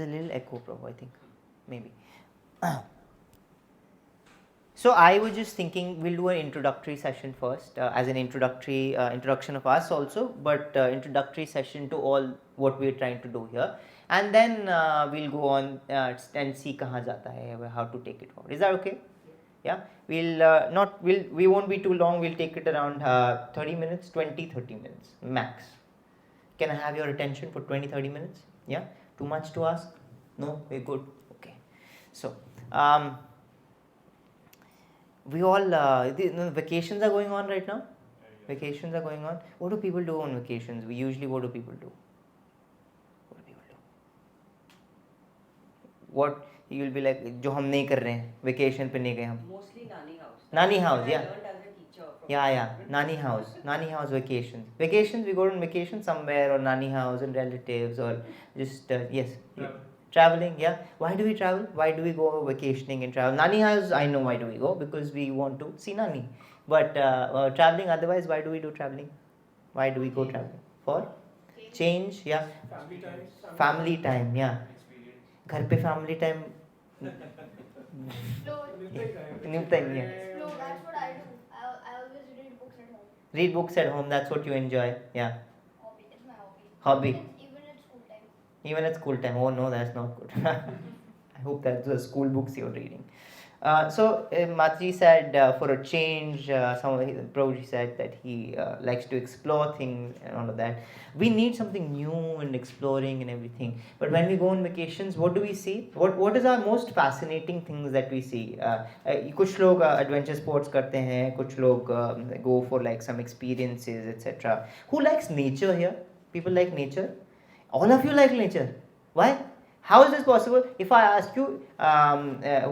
A little echo, Prabhu, I think, maybe. So I was just thinking we'll do an introductory session first, as an introduction of us also, but introductory session to all what we're trying to do here, and then we'll go on and see kahan jata hai, how to take it forward. Is that okay? Yeah, we won't be too long. We'll take it around 30 minutes, 20-30 minutes max. Can I have your attention for 20-30 minutes? Yeah, too much to ask? No, we're good. Okay, so we all the vacations are going on right now. Vacations are going on. What do people do on vacations? What do people do? What you will be like, जो हम नहीं कर रहे हैं, vacation पे नहीं गए हम. Mostly Nani house. Nani house, I yeah. learned as a teacher from Yeah. Nani house vacations. Vacations, we go on vacation somewhere, or Nani house and relatives, or just yes. Traveling, yeah. Why do we travel? Why do we go vacationing and travel? Nani house, I know why do we go, because we want to see Nani. But traveling, otherwise, why do we do traveling? Why do we go traveling? For change, yeah. Family time, yeah. घर पे family time निपटा ही नहीं है. No, that's what I do. I always read books at home. Read books at home, that's what you enjoy, yeah. Hobby. It's my hobby. Hobby. Even at school time. Even at school time. Oh no, that's not good. I hope that's the school books you're reading. So Mataji said for a change, Prabhuji said that he likes to explore things and all of that. We need something new and exploring and everything. But when we go on vacations, what do we see? What is our most fascinating things that we see? कुछ लोग adventure sports करते हैं, कुछ लोग go for like some experiences, etc. Who likes nature here? People like nature? All of you like nature. Why? How is this possible? If I ask you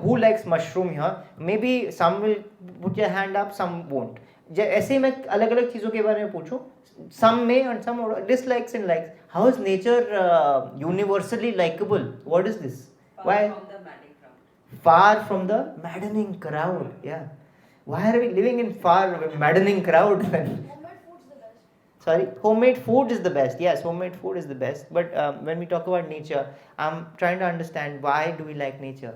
who likes mushroom here, maybe some will put your hand up, some won't. ऐसे ही मैं अलग अलग चीज़ों के बारे में पूछूं, some may and some dislikes and likes. How is nature universally likable? What is this? Why? Far from the maddening crowd. Far from the maddening crowd. Yeah. Why are we living in far maddening crowd then? Sorry, homemade food is the best. Yes, homemade food is the best. But when we talk about nature, I'm trying to understand, why do we like nature?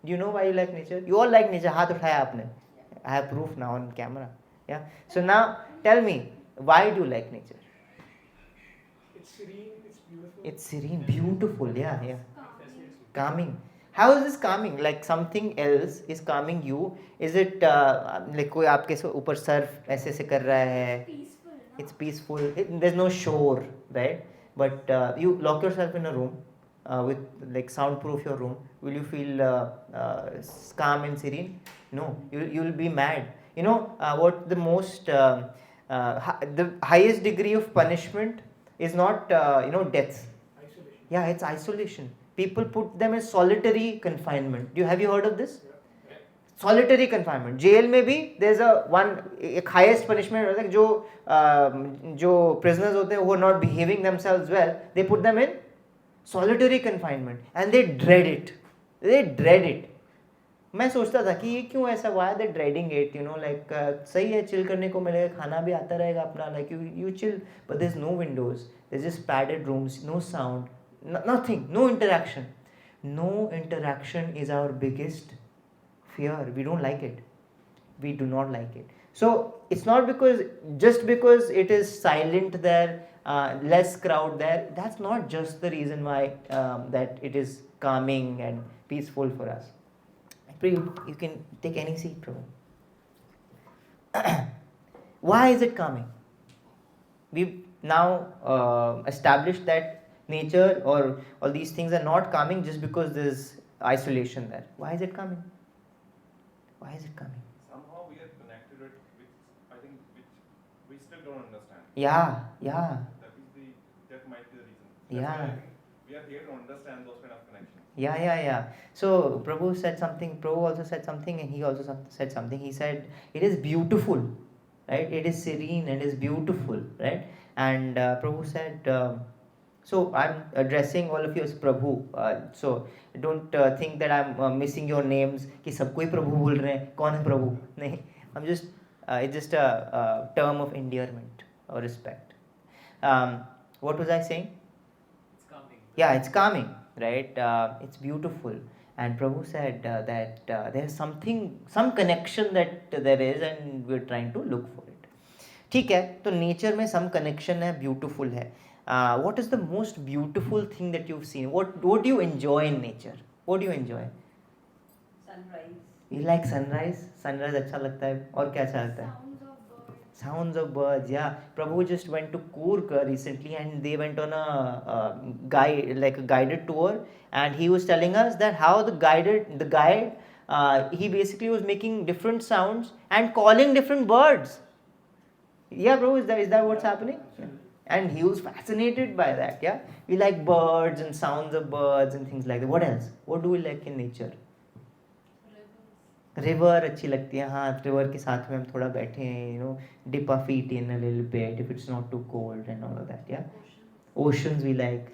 Do you know why you like nature? You all like nature. हाथ उठाया आपने. I have proof now on camera. Yeah. So now tell me, why do you like nature? It's serene. It's beautiful. It's serene, beautiful. Yeah. Calming. How is this calming? Like something else is calming you? Is it like कोई आपके ऊपर Surf ऐसे से कर रहा है? It's peaceful. There's no shore, right? But you lock yourself in a room with like soundproof your room. Will you feel calm and serene? No, you'll be mad. You know what the most the highest degree of punishment is not death. Isolation. Yeah, it's isolation. People put them in solitary confinement. Have you heard of this? Solitary confinement. Jail में भी there's एक highest punishment होता है, जो prisoners होते हैं, who are not behaving themselves well, they put them in solitary confinement and they dread it. मैं सोचता था कि ये क्यों ऐसा, why are they dreading it? Like सही है, chill करने को मिलेगा, खाना भी आता रहेगा अपना, like you chill, but there's no windows, there's just padded rooms, no sound, nothing, no interaction. No interaction is our biggest fear. We don't like it. We do not like it. So it's not just because it is silent there, less crowd there. That's not just the reason why that it is calming and peaceful for us. You can take any seat, Prabhu. Why is it calming? We've now established that nature or all these things are not calming just because there's isolation there. Why is it calming? Why is it coming? Somehow we are connected with which we still don't understand. Yeah. That might be the reason. That's why I think we are here to understand those kind of connections. Yeah. So Prabhu said something, Prabhu also said something, and he also said something. He said it is beautiful, right? It is serene, it is beautiful, right? And Prabhu said, so I'm addressing all of you as Prabhu. So don't think that I'm missing your names. कि सब कोई प्रभु बोल रहे हैं, कौन है प्रभु? नहीं, I'm just it's just a term of endearment or respect. What was I saying? It's calming. Yeah, it's calming. right? It's beautiful. And Prabhu said that there's some connection that there is, and we're trying to look for it. ठीक है, तो nature में some connection है, beautiful है. What is the most beautiful thing that you've seen? What do you enjoy in nature? What do you enjoy? Sunrise. You like sunrise? Sunrise अच्छा लगता है. और क्या अच्छा लगता है? Sounds of birds. Yeah, Prabhu just went to Coorg recently, and they went on a guided tour, and he was telling us that how the guide he basically was making different sounds and calling different birds. Yeah, bro, is that what's happening? Yeah. And he was fascinated by that. Yeah, we like birds and sounds of birds and things like that. What else? What do we like in nature? River अच्छी लगती है. हाँ, river के साथ में हम थोड़ा बैठे हैं, you know, dip our feet in a little bit if it's not too cold and all of that. Yeah, oceans we like,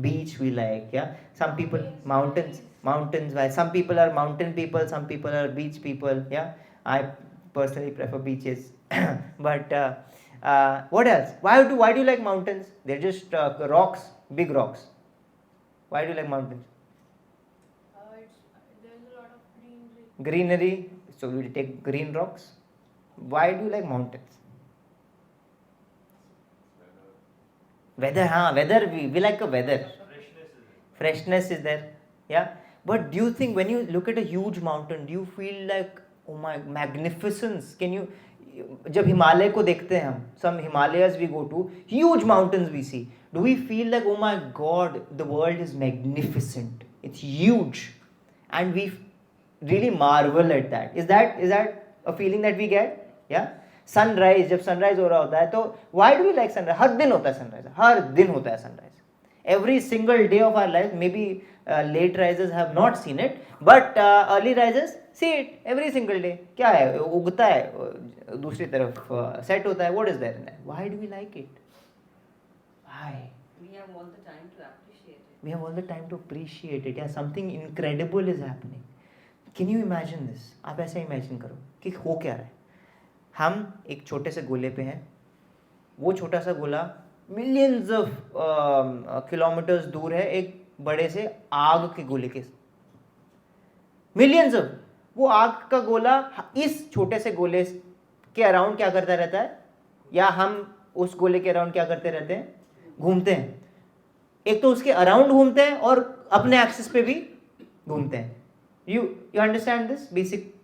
beach we like. Yeah, some people mountains. Why? Some people are mountain people, some people are beach people. Yeah, I personally prefer beaches. But what else? Why do you like mountains? They're just rocks, big rocks. Why do you like mountains? There's a lot of Greenery. So we'll take green rocks. Why do you like mountains? Weather. Weather. We like a weather. Freshness is there. Yeah. But do you think when you look at a huge mountain, do you feel like, oh my, magnificence? Can you, जब हिमालय को देखते हैं हम, some Himalayas we go to, huge mountains we see, do we feel like, oh my God, the world is magnificent, it's huge, and we really marvel at that? Is that a feeling that we get? Yeah. Sunrise, जब sunrise हो रहा होता है, तो why do we like sunrise? हर दिन होता है sunrise, हर दिन होता है sunrise. Every single day of our life. Maybe late risers have not seen it, but early risers see it every single day. क्या है? उगता है, दूसरी तरफ set होता है. What is there in that? Why do we like it? Why? We have all the time to appreciate it. We have all the time to appreciate it. Yeah, something incredible is happening. Can you imagine this? आप ऐसे imagine करो कि हो क्या रहा है. हम एक छोटे से गोले पे हैं. वो छोटा सा गोला मिलियंस ऑफ किलोमीटर्स दूर है एक बड़े से आग के गोले के. मिलियंस ऑफ, वो आग का गोला इस छोटे से गोले के अराउंड क्या करता रहता है, या हम उस गोले के अराउंड क्या करते रहते हैं? घूमते हैं. एक तो उसके अराउंड घूमते हैं और अपने एक्सिस पे भी घूमते हैं. You understand this basic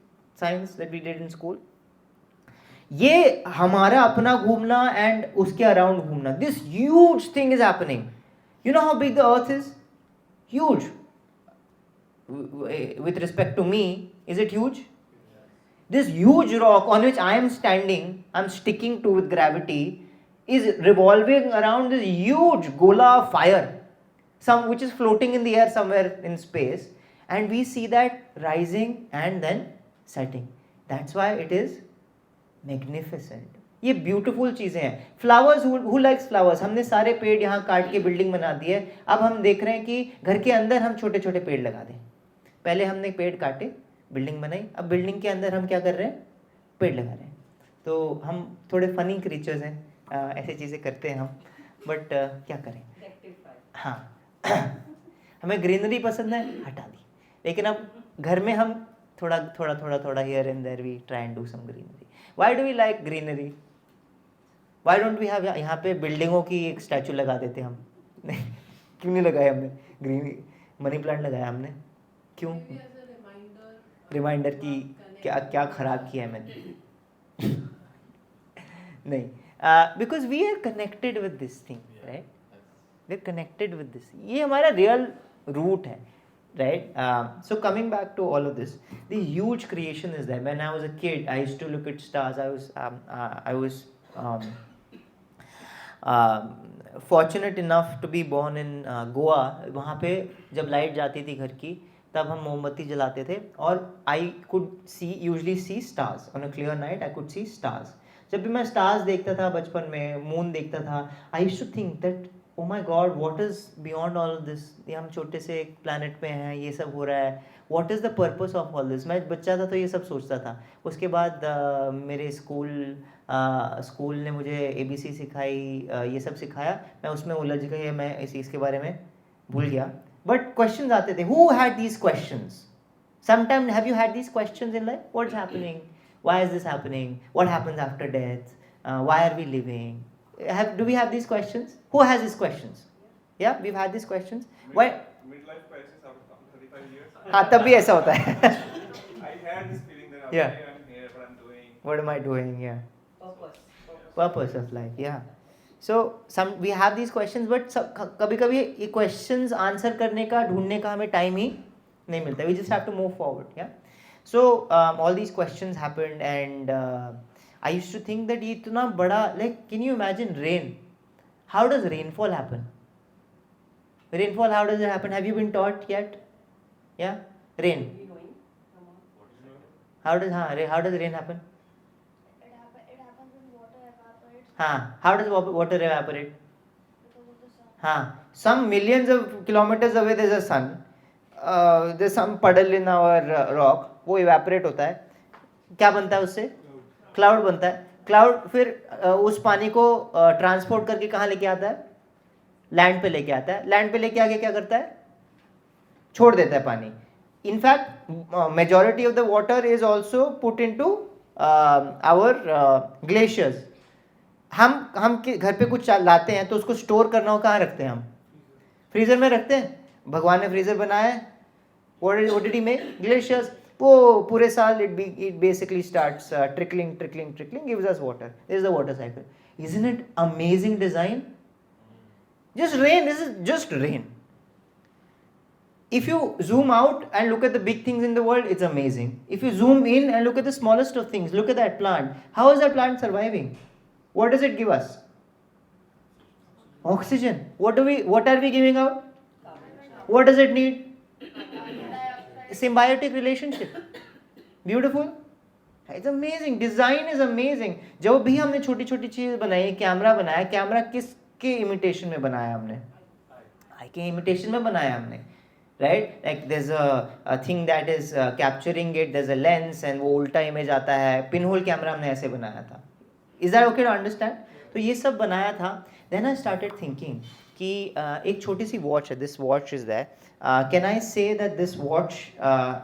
science that we did in school? ये हमारा अपना घूमना एंड उसके अराउंड घूमना, this huge thing is happening. You know how big the earth is? Huge. With respect to me, is it huge? This huge rock on which I am standing, I'm sticking to with gravity, is revolving around this huge gola of fire, which is floating in the air somewhere in space, and we see that rising and then setting. That's why it is magnificent. ये beautiful चीज़ें हैं. Flowers, who likes flowers? हमने सारे पेड़ यहाँ काट के building बना दी है. अब हम देख रहे हैं कि घर के अंदर हम छोटे छोटे पेड़ लगा दें. पहले हमने पेड़ काटे, बिल्डिंग बनाई, अब बिल्डिंग के अंदर हम क्या कर रहे हैं? पेड़ लगा रहे हैं. तो हम थोड़े फनी क्रीचर्स हैं, ऐसी चीज़ें करते हैं हम, बट क्या करें? हाँ हमें ग्रीनरी पसंद है, हटा दी. लेकिन अब घर में हम थोड़ा here and there we try and do some greenery. Why do we like greenery? Why don't we have, यहाँ पे बिल्डिंगों की एक स्टैचू लगा देते हम. क्यों नहीं लगाया हमने? ग्रीन मनी प्लांट लगाया हमने. क्यों? रिमाइंडर की क्या खराब किया है मैंने. नहीं, because we are connected with this thing, right? We are connected with this. ये हमारा रियल रूट है, right? So coming back to all of this, the huge creation is there. When I was a kid, I used to look at stars. I was fortunate enough to be born in Goa. वहाँ पे जब light जाती थी घर की, तब हम मोमबत्ती जलाते थे और I could usually see stars on a clear night. I could see stars. जब भी मैं stars देखता था बचपन में, मून देखता था, I used to think that oh my God, what is beyond all of this? ये हम छोटे से एक planet पे हैं, ये सब हो रहा है. What is the purpose of all this? मैं बच्चा था तो ये सब सोचता था. उसके बाद मेरे स्कूल ने मुझे ABC सिखाई, ये सब सिखाया. मैं उसमें उलझ गया, मैं इस चीज़ के बारे में भूल गया. But questions आते थे. Who had these questions? Sometimes have you had these questions in life? What's happening? Why is this happening? What happens after death? Why are we living? Do we have these questions? Who has these questions? Yeah, we've had these questions. Why? Midlife crisis after 35 years. हाँ तब भी ऐसा होता है. I had this feeling that Yeah. okay, I'm here, what I'm doing. What am I doing? Yeah. Purpose. Purpose of life. Yeah. So we have these questions, but कभी कभी ये questions answer करने का ढूंढने का हमें time ही नहीं मिलता. We just have to move forward. Yeah. So all these questions happened, and I used to think that ये इतना बड़ा, like, can you imagine rain? How does rainfall happen? Rainfall, how does it happen? Have you been taught yet? Yeah. Rain. We knowing? Come on. How does rain happen? It happens when water evaporates How does water evaporate? because of the sun. Some millions of kilometers away there's a sun. There's some puddle in our rock. वो evaporate होता है. क्या बनता है उससे? Cloud बनता है. Cloud फिर उस पानी को transport करके कहाँ लेके आता है? Land पे लेके आता है. Land पे लेके आके क्या करता है? छोड़ देता है पानी. In fact, majority of the water is also put into our glaciers. हम घर पे कुछ लाते हैं तो उसको स्टोर करना हो कहाँ रखते हैं हम? फ्रीजर में रखते हैं. भगवान ने फ्रीजर बनाया है. What did he make? Glaciers. वो पूरे साल it basically starts trickling, gives us water. This is the water cycle. Isn't it amazing design? Just rain. This is just rain. If you zoom out and look at the big things in the world, it's amazing. If you zoom in and look at the smallest of things, look at that plant. How is that plant surviving? What does it give us? Oxygen. What are we giving out? What does it need? Symbiotic relationship. Beautiful. It's amazing. Design is amazing. जब भी हमने छोटी छोटी चीज बनाई, camera बनाया, camera किसके imitation में बनाया हमने? आई के इमिटेशन में बनाया हमने. Right? Like there's a thing that is capturing it, there's a lens, and वो उल्टा image आता है. Pinhole कैमरा हमने ऐसे बनाया था. Is that okay to understand? तो ये सब बनाया था. Then I started thinking कि एक छोटी सी watch है. This watch is there. Can I say that this watch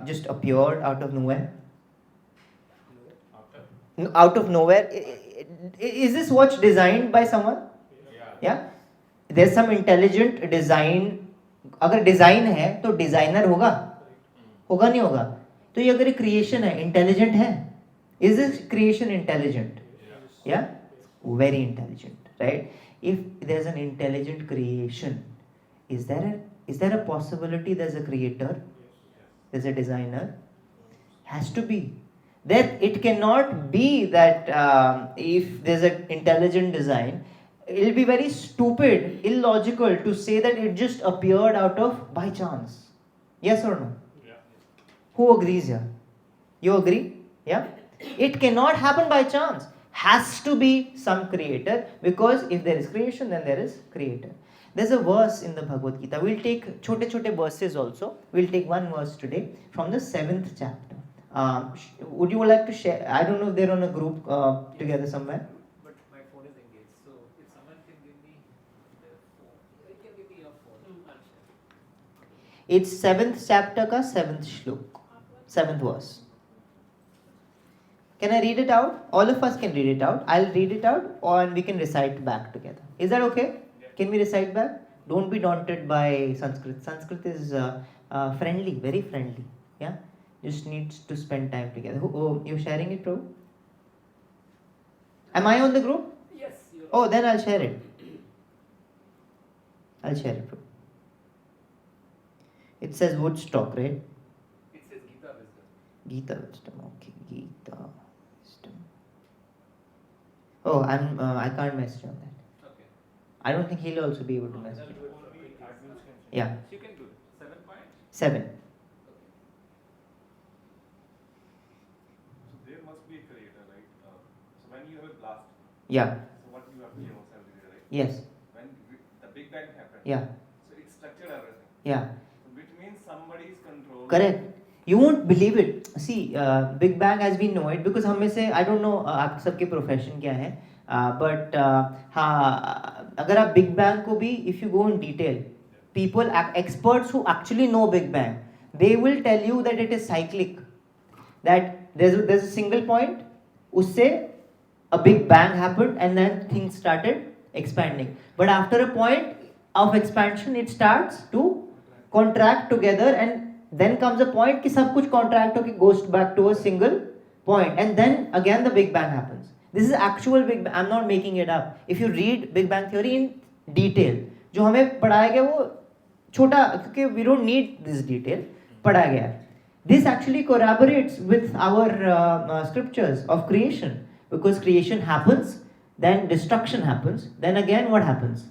just appeared out of nowhere? Out of nowhere. Is this watch designed by someone? Yeah. There's some intelligent design. अगर design है तो designer होगा नहीं होगा? तो ये अगर creation है, इंटेलिजेंट है. Is this creation intelligent? या very intelligent, right? If there is an intelligent creation, is there a possibility there is a creator, there is a designer? Has to be. That it cannot be that if there's an intelligent design, it'll be very stupid, illogical to say that it just appeared out of by chance. Yes or no? Yeah. Who agrees here? You agree? Yeah? It cannot happen by chance. Has to be some creator, because if there is creation, then there is creator. There's a verse in the Bhagavad Gita. We'll take chote verses also. We'll take one verse today from the 7th chapter. Would you like to share? I don't know if they're on a group together somewhere. But my phone is engaged, so if someone can give me their phone, you can give me your phone. I'll share. It's 7th chapter ka 7th shlok, 7th verse. Can I read it out? All of us can read it out. I'll read it out, and we can recite back together. Is that okay? Yeah. Can we recite back? Don't be daunted by Sanskrit. Sanskrit is friendly, very friendly. Yeah, just needs to spend time together. Oh, you're sharing it, Prabhu? Am I on the group? Yes, you're Oh, then I'll share it. I'll share it, Prabhu. It says Woodstock, right? It says Gita wisdom. Gita wisdom. Okay, Gita wisdom. Oh, I can't message on that. Okay. I don't think he'll also be able to message. Then Only admins can share. Yeah, you can do it. 7 points. 7. So there must be a creator, right? So when you have a blast, Yeah. so what you have to yourself, right? Yes. When the Big Bang happened, Yeah. so it structured everything. Yeah. So which means somebody is controlling. Correct. You won't believe it. See, Big Bang as we know it, because हम में से I don't know आप सबके profession क्या है, but हाँ, अगर आप Big Bang को भी if you go in detail, people, experts who actually know Big Bang, they will tell you that it is cyclic. That there's a single point, usse a big bang happened and then things started expanding. But after a point of expansion, it starts to contract together, and then comes a point कि सब कुछ contract होके goes back to a single point, and then again the Big Bang happens. This is actual Big Bang. I'm not making it up. If you read Big Bang Theory in detail, जो हमें पढ़ाया गया वो छोटा, क्योंकि we don't need this detail, पढ़ाया गया. This actually corroborates with our scriptures of creation, because creation happens, then destruction happens, then again what happens?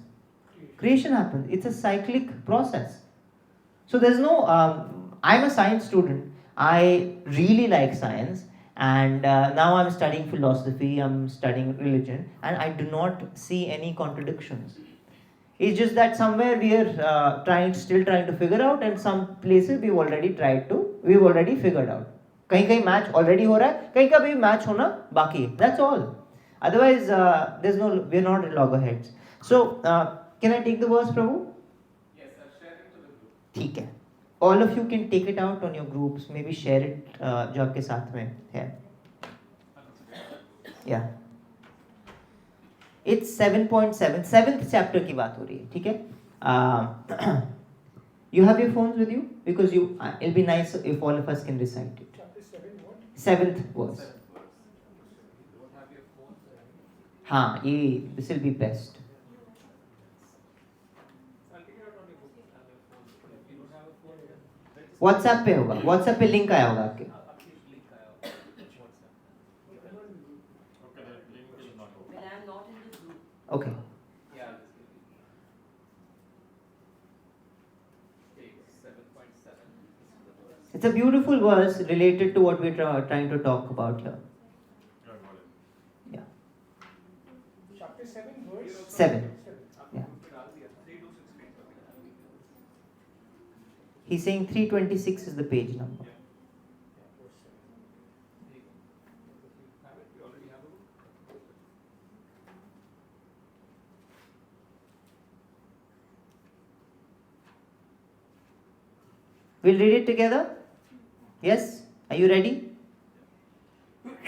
Creation happens. It's a cyclic process. So there's no, I'm a science student. I really like science, and now I'm studying philosophy, I'm studying religion, and I do not see any contradictions. It's just that somewhere we are still trying to figure out, and some places we've already figured out. कहीं match already हो रहा है, कहीं का भी match होना बाकी है. That's all. Otherwise, we're not at loggerheads. So, can I take the verse, Prabhu? Yes, I'll share it to the group. ठीक है. All of you can take it out on your groups. Maybe share it जो आपके साथ में है. Yeah. It's 7.7, 7th chapter की बात हो रही है, ठीक है? You have your phones with you? Because it'll be nice if all of us can recite it. Chapter 7, what? 7th verse. You don't have your phones? हाँ, this will be best. I'll take it out on your book. Have your phone. If you don't have a phone, then WhatsApp पे होगा. WhatsApp पे link आया होगा आपके. आपकी link आया होगा. WhatsApp. Okay, the link is not open. When I'm not in this group. Okay. Yeah, I'll just give you. Page 7.7. This is the verse. It's a beautiful verse related to what we're trying to talk about here. Yeah, got it. Yeah. Chapter 7, verse 7. 7. Yeah. फिर डाल दिया था. 3 to 16 something. He's saying 326 is the page number. There you go. Have it? You already have a book? We'll read it together? Yes? Are you ready?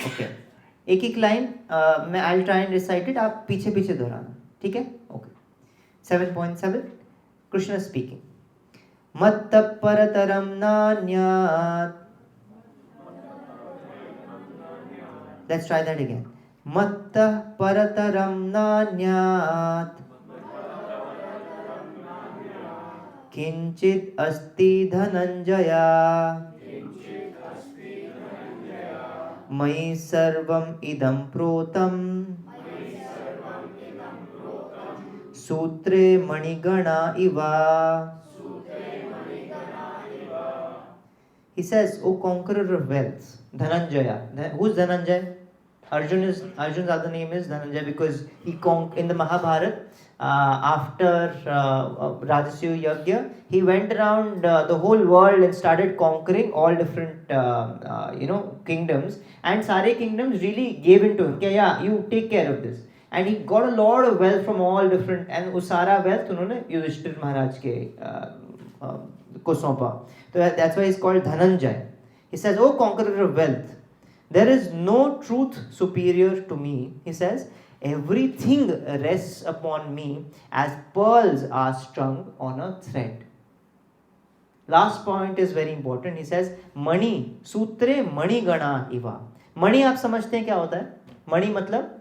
Okay. एक एक line मैं I'll try and recite it. आप पीछे पीछे दोहराना, ठीक है? Okay. 7.7. Krishna speaking. मत्तः परतरं नान्यात्. Let's try that again. मत्तः परतरं नान्यात् किंचित् अस्ति धनंजया मयि सर्वम् इदं प्रोतं सूत्रे मणिगणा Eva. He says, O conqueror of wealth, Dhananjaya. Who's Dhananjaya? Arjun's other name is Dhananjaya because he in the Mahabharata, after Rajasuya Yagya, he went around the whole world and started conquering all different kingdoms, and sare kingdoms really gave in to him. Okay, yeah, you take care of this. And he got a lot of wealth from all different, and उस सारा wealth उन्होंने युधिष्ठिर महाराज के को सौंपा. So that's why he's called Dhananjay. He says, O conqueror of wealth, there is no truth superior to me. He says, everything rests upon me as pearls are strung on a thread. Last point is very important. He says, Mani, Sutre Mani Gana Iva. Mani आप समझते हैं क्या होता है? Mani मतलब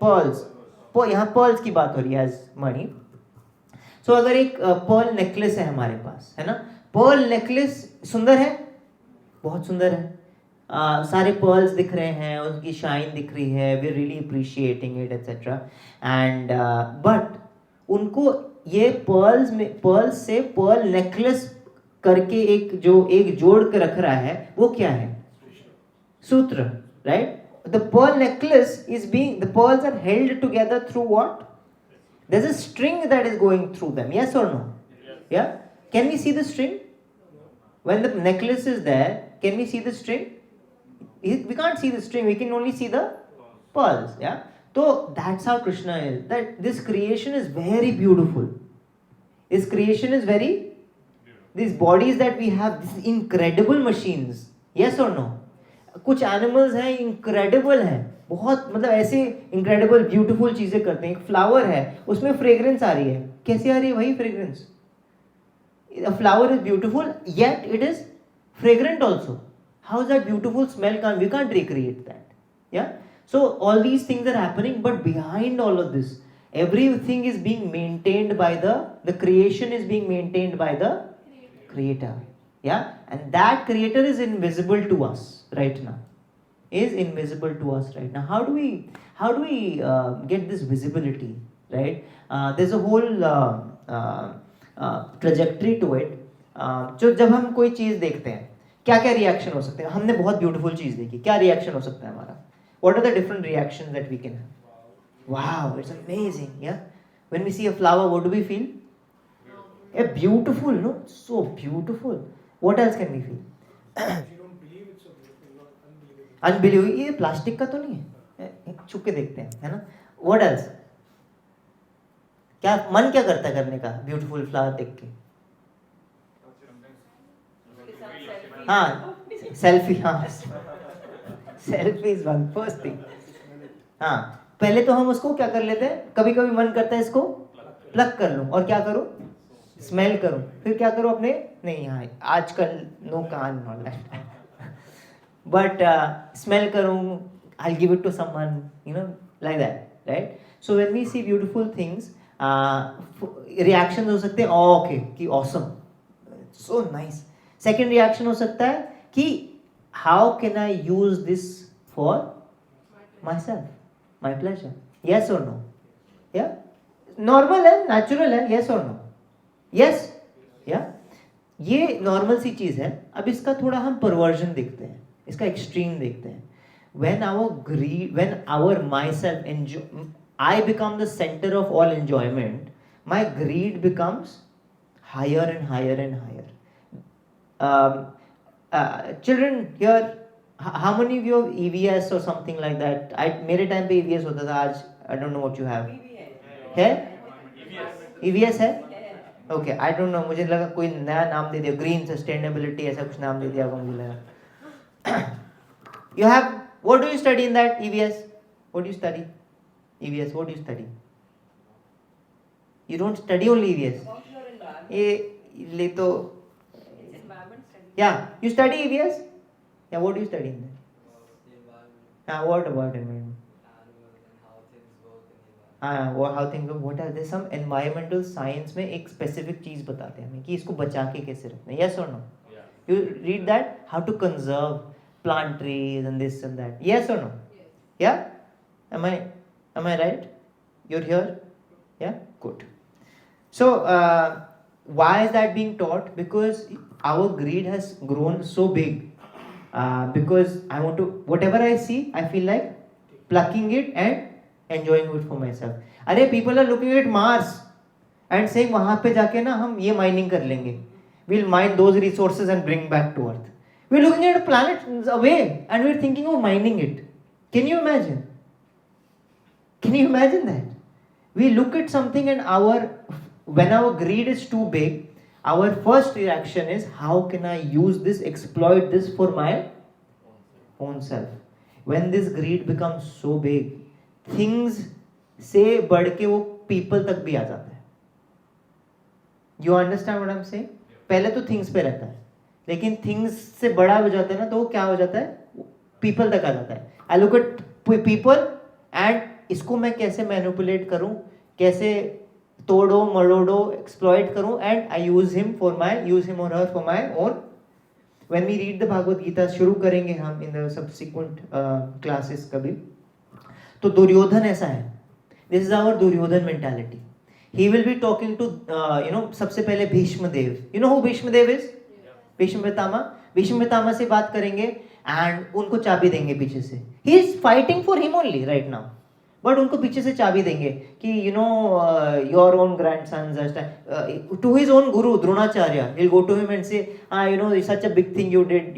pearls. यहाँ pearls की बात हो रही है as money. So अगर एक pearl necklace है हमारे पास, है ना? Pearl necklace सुंदर है, बहुत सुंदर है. सारे pearls दिख रहे हैं, उसकी shine दिख रही है, we're really appreciating it, etc. And but उनको ये pearls से pearl necklace करके एक जोड़ के रख रहा है, वो क्या है? सूत्र, right? The pearl necklace the pearls are held together through what? There's a string that is going through them, yes or no? Yes. Yeah? Can we see the string? When the necklace is there, can we see the string? We can't see the string, we can only see the pearls, yeah? So that's how Krishna is. That this creation is very beautiful. This creation is very, these bodies that we have, these incredible machines. Yes or no? कुछ animals हैं incredible हैं, बहुत मतलब ऐसे incredible beautiful चीजें करते हैं. एक फ्लावर है, उसमें फ्रेग्रेंस आ रही है. कैसे आ रही है भाई fragrance? A flower is beautiful, yet it is fragrant also. How is that beautiful smell? We can't recreate that. Yeah. So all these things are happening, but behind all of this, everything is being maintained by the creation is being maintained by the creator. Yeah, and that creator is invisible to us right now. Is invisible to us right now. How do we get this visibility? Right. There's a whole trajectory to it. जो जब हम कोई चीज़ देखते हैं, क्या क्या reaction हो सकते हैं? हमने बहुत ब्यूटीफुल चीज़ देखी, क्या रिएक्शन हो सकता है हमारा? What are the different reactions that we can have? Wow, it's amazing. या when we see a flower, what do we feel? A beautiful, no, so beautiful. What else can we feel? Unbelievable. ये plastic का तो नहीं है, छू के देखते हैं, है ना? What else? क्या मन क्या करता है करने का ब्यूटीफुल फ्लावर देख के? हाँ, सेल्फी. हाँ, selfie is one first thing. हाँ, पहले तो हम उसको क्या कर लेते हैं, कभी कभी मन करता है इसको प्लग कर लूं और क्या करूं, स्मेल करूं, फिर क्या करूं अपने, नहीं यहाँ आजकल नो कान ऑल दैट, बट स्मेल करूं, I give it to someone, you know, like that, right? So when we see beautiful things, reaction हो सकते हैं ओके कि awesome, so nice. Second reaction हो सकता है कि how can I use this for myself, my pleasure. Yes और no? या नॉर्मल है, नेचुरल है. यस और नो? यस. या ये नॉर्मल सी चीज है. अब इसका थोड़ा हम परवर्जन देखते हैं, इसका एक्सट्रीम देखते हैं. when our myself enjoy, I become the center of all enjoyment, my greed becomes higher and higher and higher. Children here, how many of you have EVS or something like that? मेरे time पे EVS होता था. आज I don't know what you have. है? EVS है? Okay, I don't know. मुझे लगा कोई नया नाम दे दिया, ग्रीन सस्टेनेबिलिटी ऐसा कुछ नाम दे दिया मुझे लगा. You have, what do you study in that EVS? What do you study? EVS, what do you study? You don't study only EVS. ये तो, yeah, you study EVS? Yeah, what do you study in that? What about environment? How things work. What are there? Some environmental science में एक specific चीज बताते हैं हमें कि इसको बचा के कैसे रखना है. Yes or no? Yeah. You read that, how to conserve plant trees and this and that. Yes or no? Yes. Yeah? Am I right? You're here? Yeah? Good. So, why is that being taught? Because our greed has grown so big. Because I want to, whatever I see, I feel like plucking it and enjoying it for myself. अरे people are looking at Mars and saying वहाँ पे जाके ना हम ये mining कर लेंगे. We'll mine those resources and bring back to Earth. We're looking at a planet away and we're thinking of mining it. Can you imagine? Can you imagine that? We look at something and when our greed is too big, our first reaction is, how can I use this, exploit this for my own self? When this greed becomes so big, things से बढ़ के वो people तक भी आ जाता है. You understand what I'm saying? पहले तो things पे रहता है, लेकिन things से बड़ा हो जाता है ना, तो वो क्या हो जाता है, people तक आ जाता है. I look at people and इसको मैं कैसे मैनिपुलेट करूं, कैसे तोड़ो मरोड़ो एक्सप्लॉइट करूं, एंड आई यूज हिम और her for my own. When we read the Bhagavad Gita, शुरू करेंगे हम इन द सब्सिक्वेंट क्लासेस कभी, तो दुर्योधन ऐसा है. This is our Duryodhan mentality. He will be talking to सबसे पहले Bhishma Dev. You know who Bhishma Dev is? Bhishma Pitamah से बात करेंगे एंड उनको चाबी देंगे पीछे से. He is fighting for him only right now, but उनको पीछे से चाबी देंगे कि your own grandson to his own guru Dronacharya. He'll go to him and say, such a big thing you did,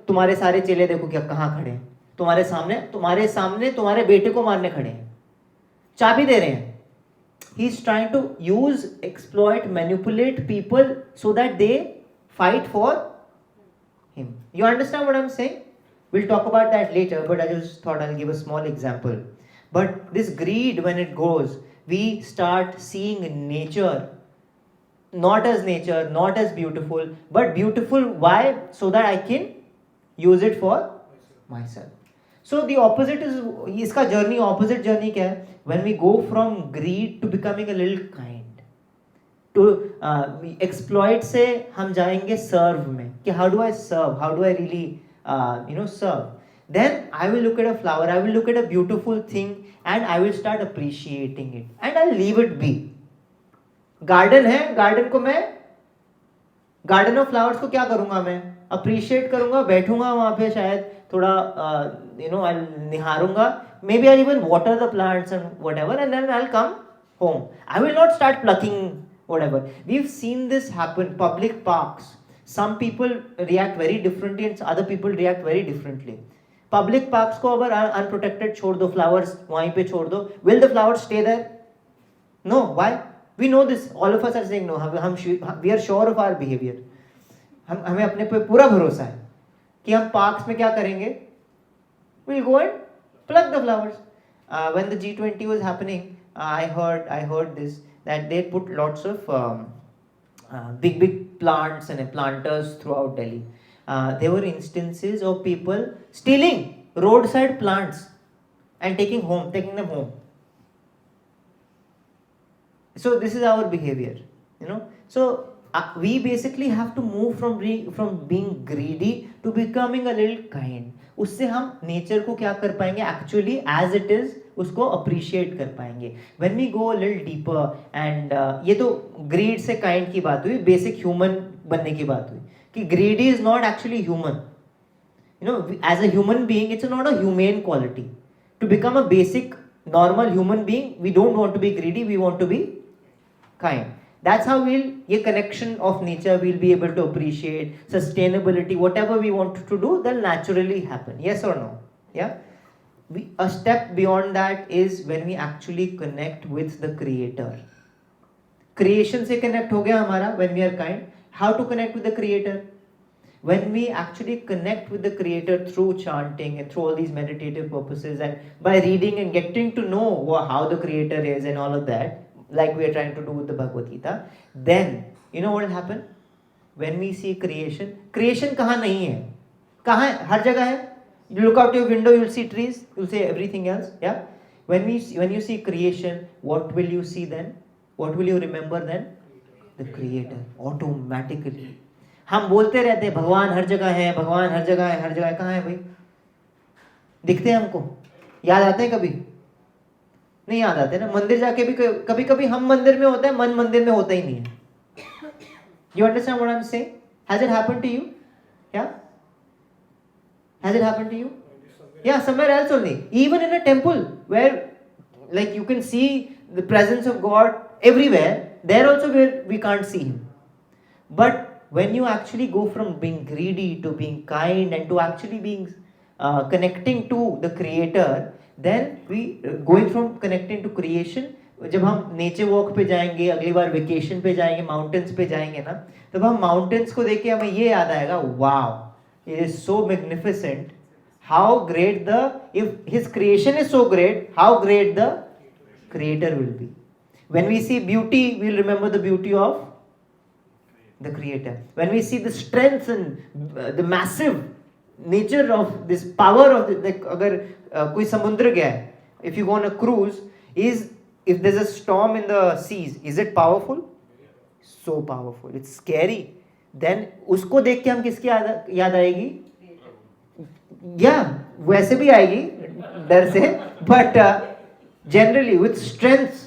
तुम्हारे सारे चेले देखो क्या कहाँ खड़े हैं, तुम्हारे सामने तुम्हारे बेटे को मारने खड़े हैं, चाबी दे रहे हैं. he's trying to use, exploit, manipulate people so that they fight for him. You understand what I'm saying? We'll talk about that later, but I just thought I'll give a small example. But this greed, when it grows, we start seeing nature not as nature, not as beautiful, but beautiful. Why? So that I can use it for myself. So the opposite is, इसका journey, opposite journey क्या है? When we go from greed to becoming a little kind, to exploit से हम जाएंगे serve में, कि how do I serve? How do I really serve? Then I will look at a flower, I will look at a beautiful thing, and I will start appreciating it, and I'll leave it be. Garden है, garden को मैं, garden of flowers को क्या करूंगा, मैं appreciate करूंगा, बैठूंगा वहां पे, शायद थोड़ा आई निहारूंगा, maybe I even water the plants and whatever, and then I will come home. I will not start plucking whatever. We've seen this happen. Public parks, some people react very differently and other people react very differently. Public parks को अगर unprotected छोड़ दो, flowers वहीं पे छोड़ दो, will the flowers stay there? No. Why? We know this. All of us are saying no. We are sure of our behavior. हमें अपने पे पूरा भरोसा है कि हम parks में क्या करेंगे? We'll go and pluck the flowers. When the G20 was happening, I heard this, that they put lots of big plants and planters throughout Delhi. There were instances of people stealing roadside plants and taking them home. So this is our behavior, So we basically have to move from being greedy to becoming a little kind. उससे हम nature को क्या कर पाएंगे, actually as it is उसको appreciate कर पाएंगे. When we go a little deeper and ये तो ग्रीड से काइंड की बात हुई, बेसिक ह्यूमन बनने की बात हुई, कि greedy is not actually human. As a human being it's not a humane quality. To become a basic normal human being, we don't want to be greedy, we want to be kind. That's how ये connection of nature we'll be able to appreciate, sustainability, whatever we want to do, they'll naturally happen. Yes or no? Yeah. A step beyond that is when we actually connect with the Creator. Creation से connect हो गया हमारा when we are kind. How to connect with the Creator? When we actually connect with the Creator through chanting and through all these meditative purposes, and by reading and getting to know how the Creator is and all of that, like we are trying to do with the Bhagavad Gita, then you know what will happen? When we see creation कहाँ नहीं है, कहाँ है? हर जगह है. You look out your window, you'll see trees, you'll see everything else. Yeah. When you see creation, what will you see then? What will you remember then? The Creator. Automatically. हम बोलते रहते हैं भगवान हर जगह है, भगवान हर जगह है, हर जगह है. कहाँ है भाई? दिखते हैं हमको? याद आते हैं कभी? नहीं याद आते ना. मंदिर जाके भी कभी कभी हम मंदिर में होते हैं, मन मंदिर में होता ही नहीं है. You understand what I'm saying? Has it happened to you? Yeah? Has it happened to you? Yeah, somewhere else only. Even in a temple where like you can see the presence of God everywhere, there also where we can't see Him. But when you actually go from being greedy to being kind and to actually being connecting to the Creator, then we going from connecting to creation, जब हम nature walk पे जाएंगे, अगली बार vacation पे जाएंगे, mountains पे जाएंगे ना, तब हम माउंटेन्स को देख के हमें ये याद आएगा, wow it is so magnificent, how great the, if his creation is so great, how great the creator will be. When we see beauty, we will remember the beauty of the creator. When we see the strength and the massive nature of this power of the, like अगर कोई समुद्र गया है, if you go on a cruise, if there's a storm in the seas, is it powerful? So powerful, it's scary. Then उसको देख के हम किसकी याद आएगी? वैसे भी आएगी डर से, but generally with strength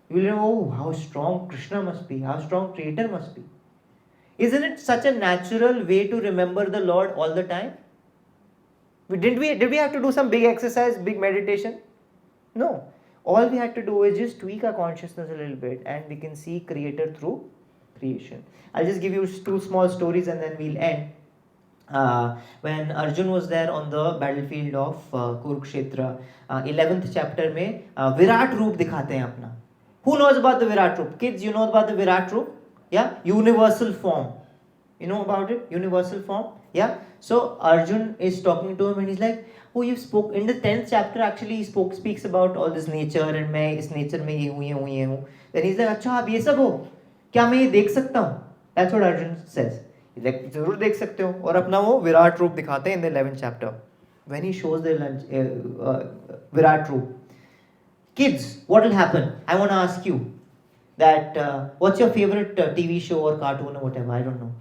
you will know, oh, how strong Krishna must be, how strong Creator must be. Isn't it such a natural way to remember the Lord all the time? Did we have to do some big exercise, big meditation? No. All we had to do is just tweak our consciousness a little bit and we can see Creator through creation. I'll just give you two small stories and then we'll end. When Arjun was there on the battlefield of Kurukshetra, 11th chapter में विराट रूप दिखाते हैं अपना. Who knows about the Virat Roop? Kids, you know about the Virat Roop? Yeah? Universal form. You know about it? Universal form? Yeah? So Arjun is talking to him and he's like, oh, you spoke, in the 10th chapter actually he speaks about all this nature and मैं इस nature में ये हूँ. Then he's like, अच्छा आप ये सब हो? क्या मैं ये देख सकता हूँ? That's what Arjun says. He's like, जरूर देख सकते हो. और अपना वो विराट रूप दिखाते हैं in the 11th chapter. When he shows the Virat Roop. Kids, what will happen? I want to ask you that what's your favorite TV show or cartoon or whatever? I don't know.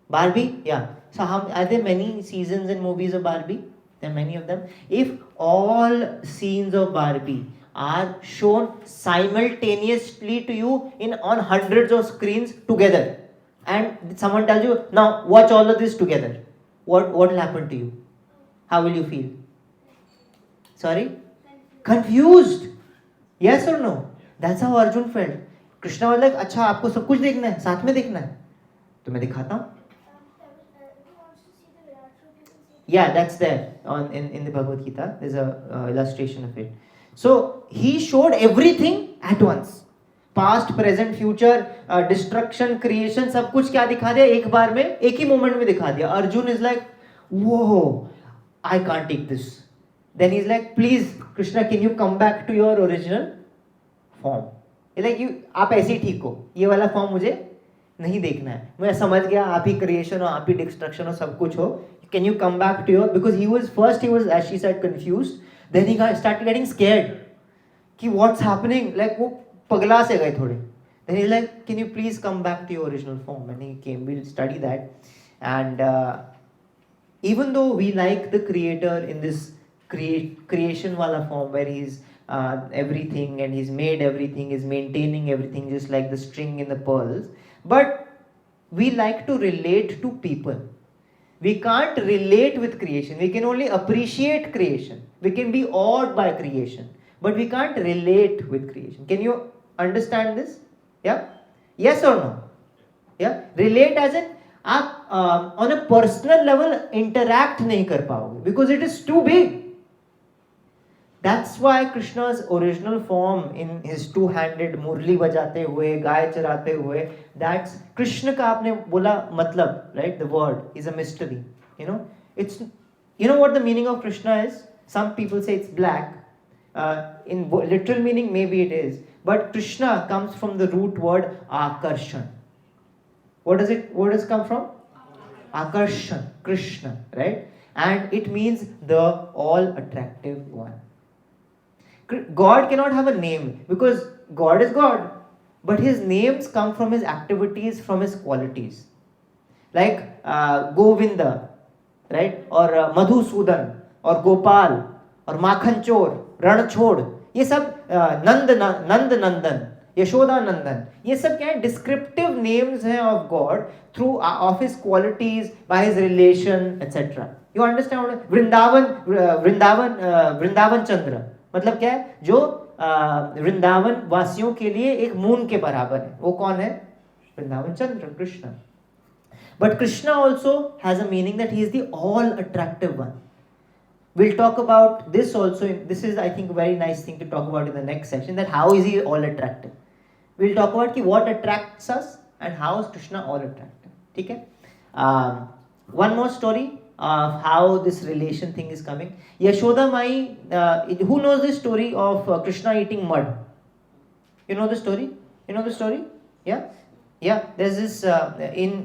Barbie? Yeah. So are there many seasons and movies of Barbie? There are many of them. If all scenes of Barbie are shown simultaneously to you on hundreds of screens together, and someone tells you, now watch all of this together, what will happen to you? How will you feel? Sorry? Confused. Yes or no? That's how Arjun felt. Krishna was like, अच्छा आपको सब कुछ देखना है, साथ में देखना है, तो मैं दिखाता हूँ. Yeah, that's there in the Bhagavad Gita. There's a illustration of it. So he showed everything at once. Past, present, future, destruction, creation, सब कुछ क्या दिखा दिया एक बार में, एक ही moment में दिखा दिया. Arjun is like, whoa, I can't take this. Then he's like, please, Krishna, can you come back to your original form? He's like, आप ऐसे ही ठीक हो, ये वाला फॉर्म मुझे नहीं देखना है. मैं समझ गया आप ही क्रिएशन हो, आप ही डिस्ट्रक्शन हो, सब कुछ हो. Can you come back to your, because he was as she said, confused. Then he started getting scared. कि what's happening? Like वो पगला से गए थोड़े. Then he's like, can you please come back to your original form? And he came. We'll study that. And even though we like the creator in this creation wala form where he's everything and he's made everything, he's maintaining everything just like the string in the pearls, but we like to relate to people. We can't relate with creation. We can only appreciate creation. We can be awed by creation, but we can't relate with creation. Can you understand this? Yeah? Yes or no? Yeah? Relate as in आप on a personal level interact नहीं कर पाओगे because it is too big. That's why Krishna's original form in his two-handed मुरली बजाते हुए, गाय चराते हुए, that's Krishna का आपने बोला मतलब, right? The word is a mystery. You know, you know what the meaning of Krishna is? Some people say it's black. In literal meaning, maybe it is. But Krishna comes from the root word akarshan. What does it come from? Akarshan, Krishna, right? And it means the all-attractive one. God cannot have a name because God is God, but his names come from his activities, from his qualities. Like Govinda, right? Or Madhusudan, or Gopal, or Makhanchor, Ranchod. ये सब नंद नंदन, यशोदा नंदन, ये सब क्या है? Descriptive names हैं of God through of his qualities, by his relation, etc. You understand? Vrindavan चंद्र मतलब क्या है? जो वृंदावन वासियों के लिए एक मून के बराबर है. वो कौन है? वृंदावन चंद्र, Krishna. But Krishna also has a meaning that he is the all-attractive one. We'll talk about this also. This is, I think, a very nice thing to talk about in the next session, that how is he all-attractive. We'll talk about what attracts us and how is Krishna all-attractive. Okay? One more story of how this relation thing is coming. Yashoda Mai, who knows the story of Krishna eating mud? You know the story? Yeah? Yeah, there's this, in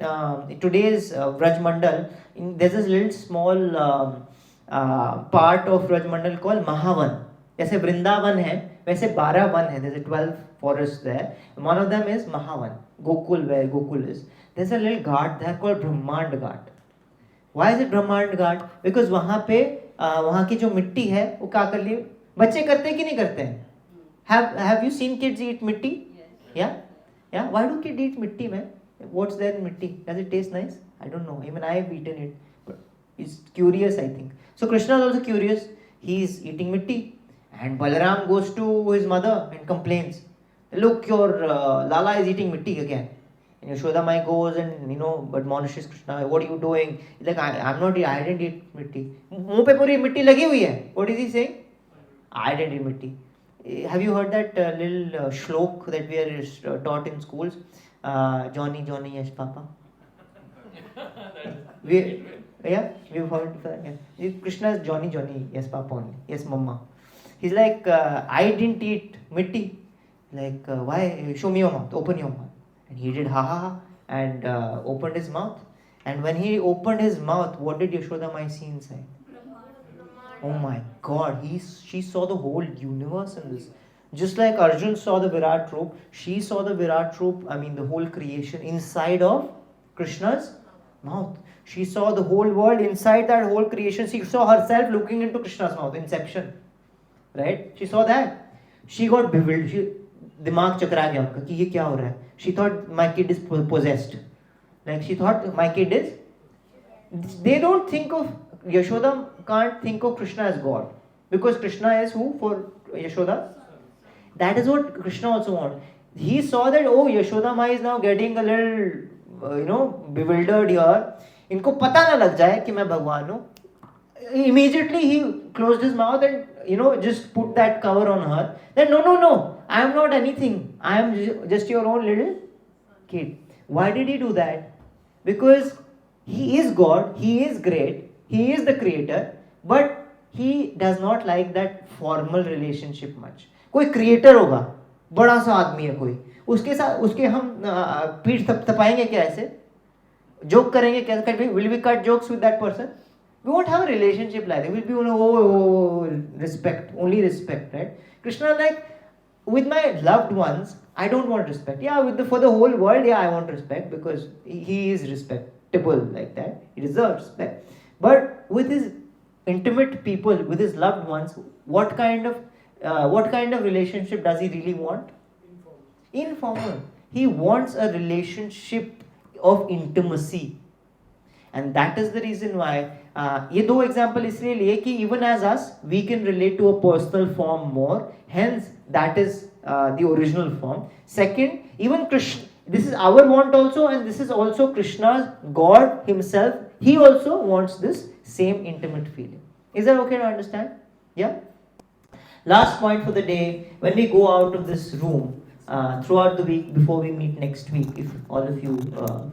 today's Vraj Mandal, there's this little small part of Vraj Mandal called Mahavan. जैसे वृंदावन है, वैसे 12 one है. There's a 12 forests there. One of them is Mahavan, Gokul, where Gokul is. There's a little ghat there called Brahmand Ghat. Why is it Brahmand Ghat? Because वहाँ पे वहाँ की जो मिट्टी है वो क्या कर लिए? बच्चे करते हैं कि नहीं करते हैं? Have you seen kids eat मिट्टी? Yes. Yeah. Why do kids eat mitti, man? What's there in mitti? Does it taste nice? I don't know. Even I have eaten it. But it's curious, I think. So Krishna is also curious. He's eating mitti. And Balaram goes to his mother and complains. Look, your Lala is eating mitti again. And Yashoda Mai goes and, admonishes Krishna. What are you doing? He's like, I didn't eat mitti. मुंह पे पूरी मिट्टी लगी हुई है. What is he saying? I didn't eat mitti. have you heard that little shlok that we are taught in schools? Johnny, Johnny, yes, Papa. we, yeah, we've heard that. Yeah. Krishna is Johnny, Johnny, yes, Papa only, yes, Mama. He's like, I didn't eat mitti. Like, why? Show me your mouth, open your mouth. And he did ha ha ha and opened his mouth. And when he opened his mouth, what did Yashoda Mai see inside? Oh my God, she saw the whole universe in this. Just like Arjun saw the Virat roop, she saw the Virat roop, the whole creation inside of Krishna's mouth. She saw the whole world inside that whole creation. She saw herself looking into Krishna's mouth, inception. Right? She saw that. She got bewildered. दिमाग चकरा गया उनका कि ये क्या हो रहा है. She thought my kid is possessed. Like she thought my kid is. They don't think of Yashoda can't think of Krishna as God because Krishna is who for Yashoda. That is what Krishna also wants. He saw that Yashoda Mai is now getting a little bewildered here. इनको पता ना लग जाए कि मैं भगवान हूँ. Immediately he closed his mouth and just put that cover on her. Then no, I am not anything. I am just your own little kid. Why did he do that? Because he is God, he is great, he is the creator, but he does not like that formal relationship much. कोई creator होगा, बड़ा सा आदमी है कोई, उसके हम पीठ थपाएंगे क्या ऐसे? Joke करेंगे क्या? Will we cut jokes with that person? We won't have a relationship like that. We'll be respect, only respect, right? Krishna like, with my loved ones, I don't want respect. Yeah, for the whole world, yeah, I want respect because he is respectable like that. He deserves respect. But with his intimate people, with his loved ones, what kind of relationship does he really want? Informal. He wants a relationship of intimacy. And that is the reason why ये दो example इसलिए लिए कि even as us, we can relate to a personal form more. Hence, that is the original form. Second, even Krishna, this is our want also, and this is also Krishna's, God himself. He also wants this same intimate feeling. Is that okay to understand? Yeah? Last point for the day, when we go out of this room, throughout the week, before we meet next week, if all of you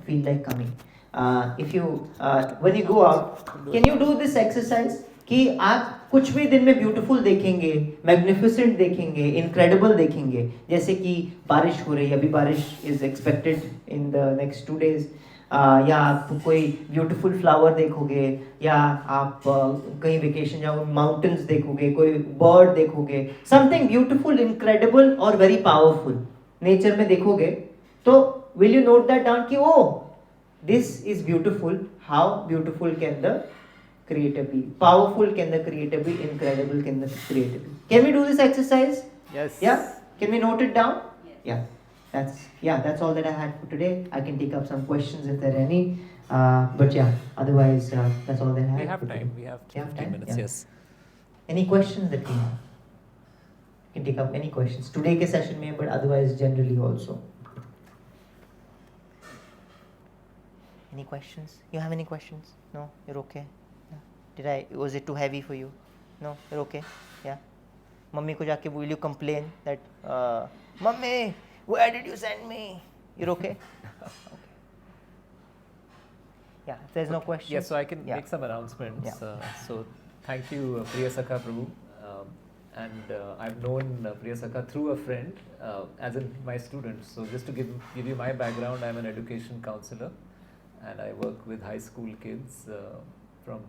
feel like coming, when you go out, can you do this exercise? कि आप कुछ भी दिन में beautiful देखेंगे, magnificent देखेंगे, incredible देखेंगे, जैसे कि बारिश हो रही है, अभी बारिश is expected in the next 2 days, या आप कोई ब्यूटीफुल फ्लावर देखोगे, या आप कहीं वेकेशन जाओ, माउंटेन्स देखोगे, कोई बर्ड देखोगे, समथिंग ब्यूटीफुल, इनक्रेडिबल और वेरी पावरफुल नेचर में देखोगे, तो will you note that down कि this is beautiful. How beautiful can the creator be? Powerful can the creator be? Incredible can the creator be? Can we do this exercise? Yes. Yeah? Can we note it down? Yes. Yeah. That's all that I had for today. I can take up some questions if there are any. But yeah, otherwise that's all that I had. We have for time. today. We have You have 15 time? minutes. Yeah. Yes. Any questions that you have? You can take up any questions. Today ke session mein, but otherwise generally also. Any questions? You have any questions? No? You're okay? Yeah. Was it too heavy for you? No? You're okay? Yeah? Mummy ko jaake will you complain that, Mummy, where did you send me? You're okay? Okay. Yeah, if there's no question. Yes, so I can Yeah. make some announcements. Yeah. So thank you, Priya Sakha Prabhu. And I've known Priya Sakha through a friend, as in my student. So just to give you my background, I'm an education counselor. And I work with high school kids from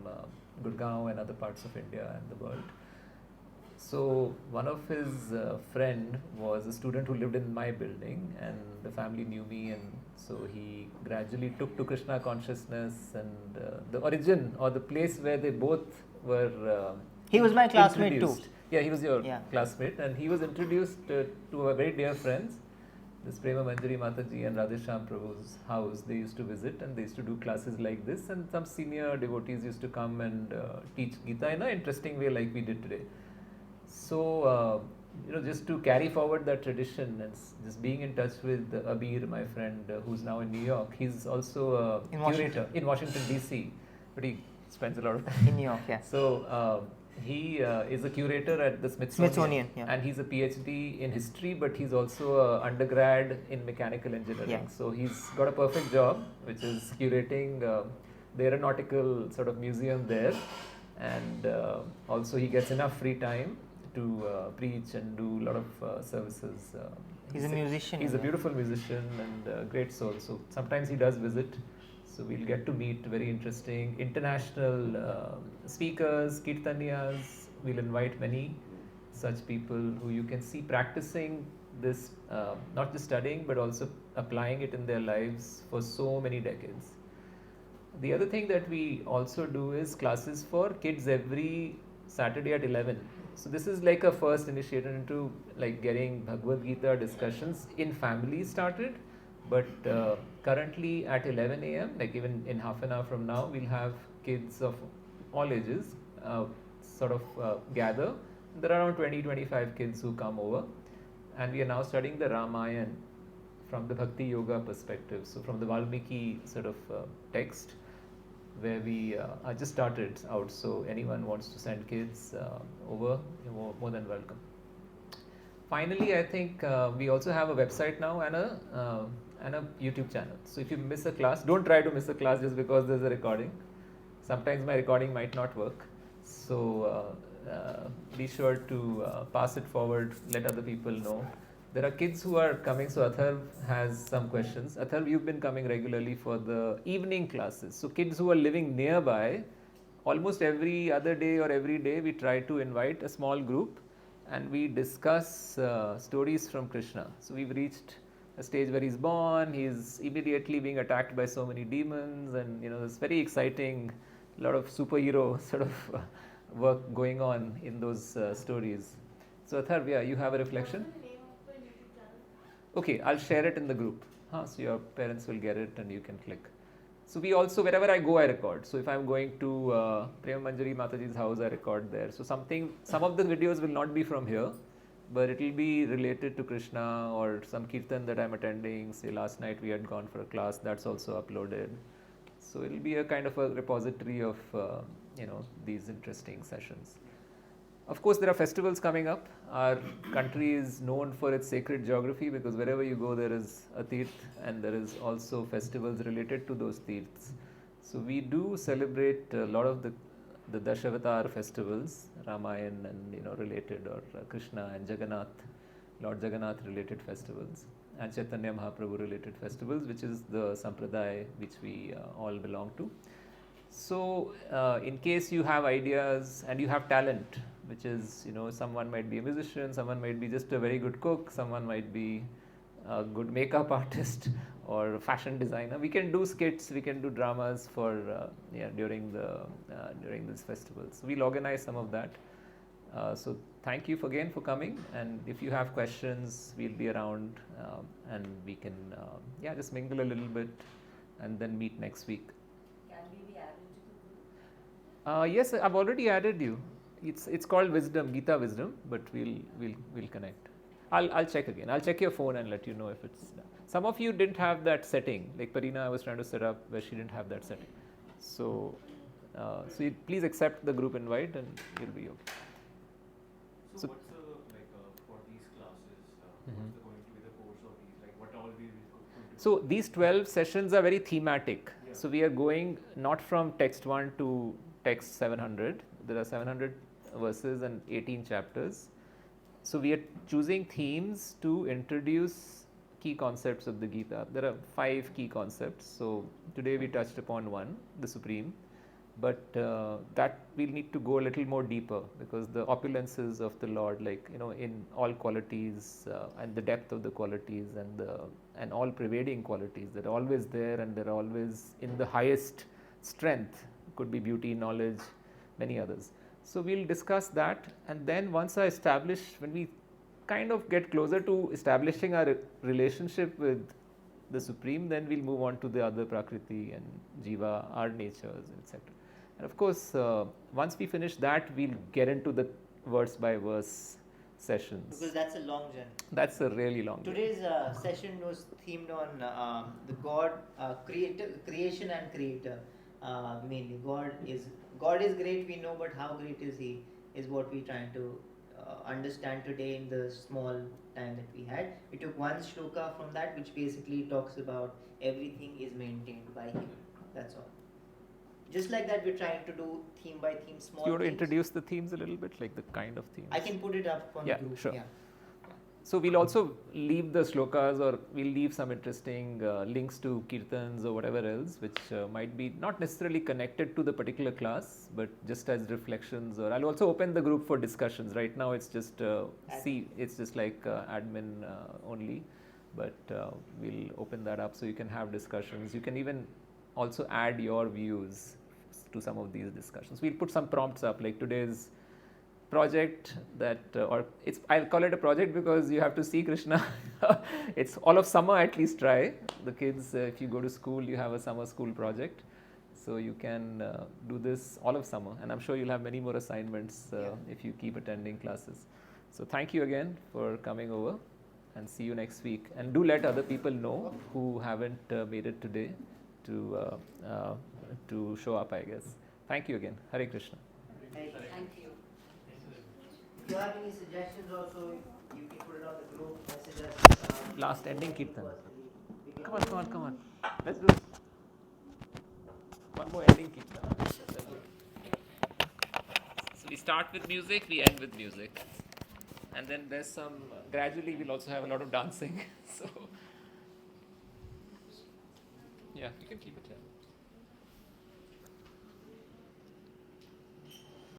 Gurgaon and other parts of India and the world. So one of his friend was a student who lived in my building, and the family knew me, and so he gradually took to Krishna consciousness, and the origin or the place where they both were. He was my classmate too. Yeah, he was your Yeah. classmate, and he was introduced to a very dear friends. This Prema Manjari Mataji and Radhesham Prabhu's house, they used to visit, and they used to do classes like this, and some senior devotees used to come and teach Gita in an interesting way like we did today. So, just to carry forward that tradition and just being in touch with Abir, my friend, who's now in New York. He's also a In curator in Washington DC, but he spends a lot of time In New York, yeah. So He is a curator at the Smithsonian, yeah. and he's a PhD in history, but he's also an undergrad in mechanical engineering. Yeah. So he's got a perfect job, which is curating the aeronautical sort of museum there, and also he gets enough free time to preach and do a lot of services. He's a musician. He's a yeah. beautiful musician and a great soul. So sometimes he does visit. So we'll get to meet very interesting international speakers, kirtaniyas. We'll invite many such people who you can see practicing this, not just studying but also applying it in their lives for so many decades. The other thing that we also do is classes for kids every Saturday at 11. So this is like a first initiator into like getting Bhagavad Gita discussions in family started. But currently at 11 a.m., like even in half an hour from now, we'll have kids of all ages sort of gather. There are around 20-25 kids who come over, and we are now studying the Ramayana from the Bhakti Yoga perspective. So from the Valmiki sort of text, where we are just started out. So anyone wants to send kids over, you're more than welcome. Finally, I think we also have a website now and a YouTube channel. So if you miss a class, don't try to miss a class just because there's a recording. Sometimes my recording might not work. So be sure to pass it forward, let other people know. There are kids who are coming, so Atharv has some questions. Atharv, you've been coming regularly for the evening classes. So kids who are living nearby, almost every other day or every day, we try to invite a small group and we discuss stories from Krishna. So we've reached a stage where he's born, he's immediately being attacked by so many demons, and it's very exciting, a lot of superhero sort of work going on in those stories. So Atharv, you have a reflection? What's the name of the YouTube channel? Okay, I'll share it in the group. So your parents will get it and you can click. So we also, wherever I go, I record. So if I'm going to Prema Manjari Mataji's house, I record there. So some of the videos will not be from here, but it will be related to Krishna or some kirtan that I'm attending. Say last night we had gone for a class, that's also uploaded. So it will be a kind of a repository of these interesting sessions. Of course, there are festivals coming up. Our country is known for its sacred geography because wherever you go, there is a tirth, and there is also festivals related to those tirths. So we do celebrate a lot of the Dashavatar festivals, Ramayana and related, or Krishna and Jagannath, Lord Jagannath related festivals, and Chaitanya Mahaprabhu related festivals, which is the sampradaya which we all belong to. So in case you have ideas and you have talent, which is, someone might be a musician, someone might be just a very good cook, someone might be a good makeup artist or a fashion designer. We can do skits, we can do dramas for during this festival. So we'll organize some of that. So thank you again for coming, and if you have questions, we'll be around and we can just mingle a little bit and then meet next week. Can we be added to the group? Yes, I've already added you. It's called Wisdom, Gita Wisdom, but we'll connect. I'll check again. I'll check your phone and let you know if it's done. Some of you didn't have that setting. Like Parina, I was trying to set up where she didn't have that setting. So please accept the group invite and you'll be okay. So what's for these classes? What's going to be the course of these? Like what all we will going to? So these 12 sessions are very thematic. Yeah. So we are going not from text 1 to text 700. There are 700 verses and 18 chapters. So we are choosing themes to introduce key concepts of the Gita. There are 5 key concepts. So today we touched upon one, the Supreme. But that we'll need to go a little more deeper, because the opulences of the Lord, in all qualities and the depth of the qualities and all pervading qualities, they're always there and they're always in the highest strength. Could be beauty, knowledge, many others. So we'll discuss that, and then once when we kind of get closer to establishing our relationship with the Supreme, then we'll move on to the other Prakriti and Jiva, our natures, etc. And of course, once we finish that, we'll get into the verse by verse sessions. Because that's a long journey. That's a really long journey. Today's session was themed on the God, creation and creator. Mainly, God is great, we know, but how great is He? is what we're trying to understand today in the small time that we had. We took one shloka from that, which basically talks about everything is maintained by him. That's all. Just like that, we're trying to do theme by theme, small. You want to themes. introduce the themes a little bit, like the kind of themes? I can put it up on Yeah, the group. sure. Yeah. So we'll also leave the shlokas, or we'll leave some interesting links to kirtans or whatever else, which might be not necessarily connected to the particular class, but just as reflections. Or I'll also open the group for discussions. Right now, it's just it's just like admin only, but we'll open that up so you can have discussions. You can even also add your views to some of these discussions. We'll put some prompts up, like today's project that or it's, I'll call it a project because you have to see Krishna. It's all of summer, at least try. The kids, if you go to school, you have a summer school project, so you can do this all of summer, and I'm sure you'll have many more assignments if you keep attending classes. So thank you again for coming over, and see you next week. And do let other people know who haven't made it today to show up, I guess. Thank you again. Hare Krishna. Hey, Thank you. if you have any suggestions also, you can put it on the group, message us. Last ending kirtan. Come on. Let's do it. One more ending kirtan. So we start with music, we end with music. And then there's some, gradually we'll also have a lot of dancing. So, yeah, you can keep it here.